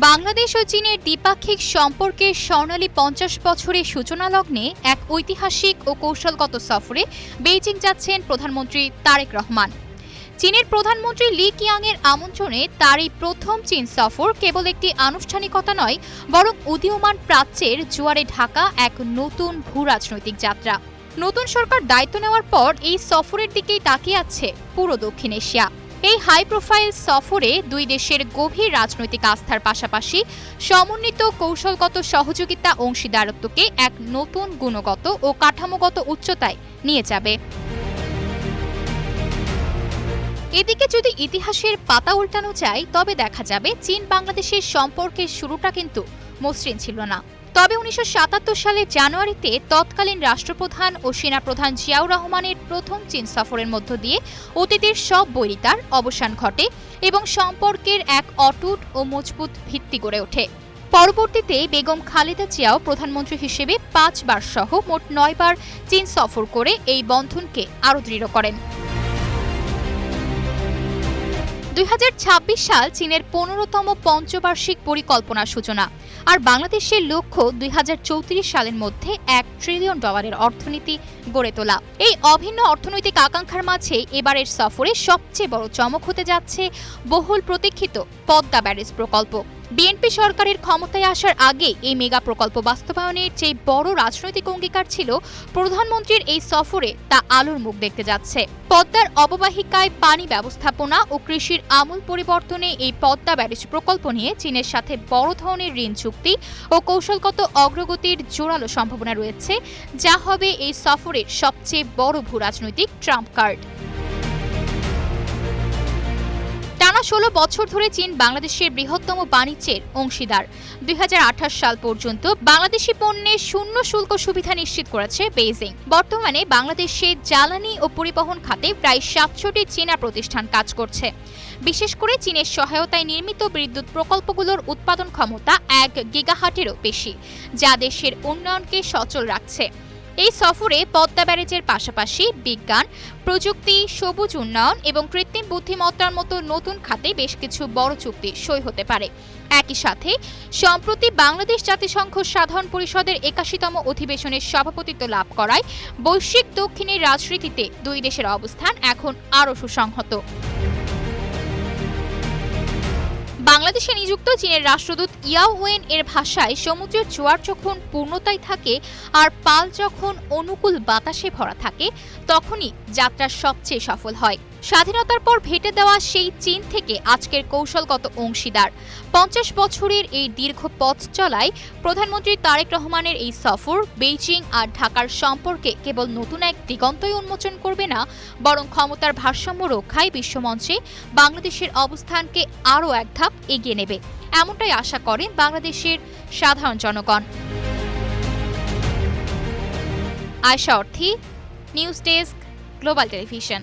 বাংলাদেশ ও চীনের দ্বিপাক্ষিক সম্পর্কের স্বর্ণালী ৫০ বছরের সূচনা লগ্নে এক ঐতিহাসিক ও কৌশলগত সফরে বেইজিং যাচ্ছেন প্রধানমন্ত্রী তারেক রহমান। চীনের প্রধানমন্ত্রী লি কিয়াংয়ের আমন্ত্রণে তার এই প্রথম চীন সফর কেবল একটি আনুষ্ঠানিকতা নয়, বরং উদীয়মান প্রাচ্যের জোয়ারে ঢাকা এক নতুন ভূরাজনৈতিক যাত্রা। নতুন সরকার দায়িত্ব নেওয়ার পর এই সফরের দিকেই তাকিয়ে আছে পুরো দক্ষিণ এশিয়া। এই হাই প্রোফাইল সফরে দুই দেশের গভীর রাজনৈতিক আস্থার পাশাপাশি সমন্বিত কৌশলগত সহযোগিতা অংশীদারত্বকে এক নতুন গুণগত ও কাঠামোগত উচ্চতায় নিয়ে যাবে। এদিকে যদি ইতিহাসের পাতা উল্টানো যায়, তবে দেখা যাবে চীন বাংলাদেশের সম্পর্কের শুরুটা কিন্তু মসৃণ ছিল না। তবে ১৯৭৭ সালের জানুয়ারিতে তৎকালীন রাষ্ট্রপ্রধান ও সেনাপ্রধান জিয়াউর রহমানের প্রথম চীন সফরের মধ্য দিয়ে অতীতের সব বৈরিতার অবসান ঘটে এবং সম্পর্কের এক অটুট ও মজবুত ভিত্তি গড়ে ওঠে। পরবর্তীতে বেগম খালেদা জিয়াও প্রধানমন্ত্রী হিসেবে ৫ বার সহ মোট ৯ বার চীন সফর করে এই বন্ধনকে আরও দৃঢ় করেন। ২০২৬ সাল চীনের ১৫তম পঞ্চবার্ষিক পরিকল্পনার সূচনা, আর বাংলাদেশের লক্ষ্য ২০৩৪ সালের মধ্যে $১ ট্রিলিয়ন অর্থনীতি গড়ে তোলা। এই অভিন্ন অর্থনৈতিক আকাঙ্ক্ষার মাঝে এবারের সফরে সবচেয়ে বড় চমক হতে যাচ্ছে বহুল প্রতীক্ষিত পদ্মা ব্যারেজ প্রকল্প। বিএনপি সরকারের ক্ষমতায় আসার আগে এই মেগা প্রকল্প বাস্তবায়নের যে বড় রাজনৈতিক অঙ্গীকার ছিল, প্রধানমন্ত্রীর এই সফরে তা আলোর মুখ দেখতে যাচ্ছে। পদ্মার অববাহিকায় পানি ব্যবস্থাপনা ও কৃষির আমূল পরিবর্তনে এই পদ্মা ব্যারেজ প্রকল্প নিয়ে চীনের সাথে বড় ধরনের ঋণ চুক্তি ও কৌশলগত অগ্রগতির জোরালো সম্ভাবনা রয়েছে, যা হবে এই সফরের সবচেয়ে বড় ভূরাজনৈতিক ট্রাম্প কার্ড। টানা ১৬ বছর ধরে চীন বাংলাদেশের বৃহত্তম বাণিজ্যের অংশীদার। ২০২৮ সাল পর্যন্ত বাংলাদেশি পণ্যের শূন্য শুল্ক সুবিধা নিশ্চিত করেছে বেইজিং। বর্তমানে বাংলাদেশে জ্বালানি ও পরিবহন খাতে প্রায় ৭০০টি চীনা প্রতিষ্ঠান কাজ করছে। বিশেষ করে চীনের সহায়তায় নির্মিত বিদ্যুৎ প্রকল্পগুলোর উৎপাদন ক্ষমতা ১ গিগাওয়াটেরও বেশি, যা দেশের উন্নয়নকে সচল রাখছে। এই সফরে পদ্মা ব্যারেজের পাশাপাশি বিজ্ঞান, প্রযুক্তি, সবুজ উন্নয়ন এবং কৃত্রিম বুদ্ধিমত্তার মতো নতুন খাতে বেশ কিছু বড় চুক্তি সই হতে পারে। একই সাথে সম্প্রতি বাংলাদেশ জাতিসংঘ সাধারণ পরিষদের ৮১তম অধিবেশনের সভাপতিত্ব লাভ করায় বৈশ্বিক দক্ষিণের রাজনীতিতে দুই দেশের অবস্থান এখন আরও সুসংহত। বাংলাদেশে নিযুক্ত চীনের রাষ্ট্রদূত ইয়াও ওয়েন এর ভাষায়, সমুদ্রের জোয়ার যখন পূর্ণতায় থাকে আর পাল যখন অনুকূল বাতাসে ভরা থাকে, তখনই যাত্রা সবচেয়ে সফল হয়। স্বাধীনতার পর ভেটে দেওয়া সেই চীন থেকে আজকের কৌশলগত অংশীদার। ৫০ বছরের এই দীর্ঘ পথ চলায় প্রধানমন্ত্রী তারেক রহমানের এই সফর বেইজিং আর ঢাকার সম্পর্কে কেবল নতুন এক দিগন্তই উন্মোচন করবে না, বরং ক্ষমতার ভারসাম্য রক্ষায় বিশ্বমঞ্চে বাংলাদেশের অবস্থানকে আরও এক ধাপ এগিয়ে নেবে, এমনটাই আশা করেন বাংলাদেশের সাধারণ জনগণ। আয়শা অর্থী, নিউজ ডেস্ক, গ্লোবাল টেলিভিশন।